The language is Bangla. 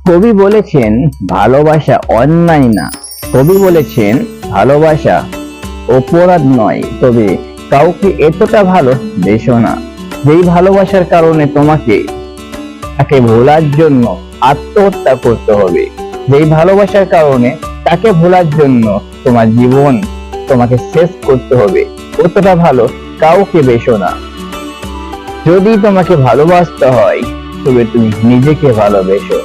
কবি বলেছেন ভালোবাসা অন্যায় না। কবি বলেছেন ভালোবাসা অপরাধ নয়, তবে কাউকে এতটা ভালো বেসো না যেই ভালোবাসার কারণে তোমাকে তাকে ভোলার জন্য আত্মহত্যা করতে হবে। যেই ভালোবাসার কারণে তাকে ভোলার জন্য তোমার জীবন তোমাকে শেষ করতে হবে। অতটা ভালো কাউকে বেসো না। যদি তোমাকে ভালোবাসতে হয় তবে তুমি নিজেকে ভালোবেসো।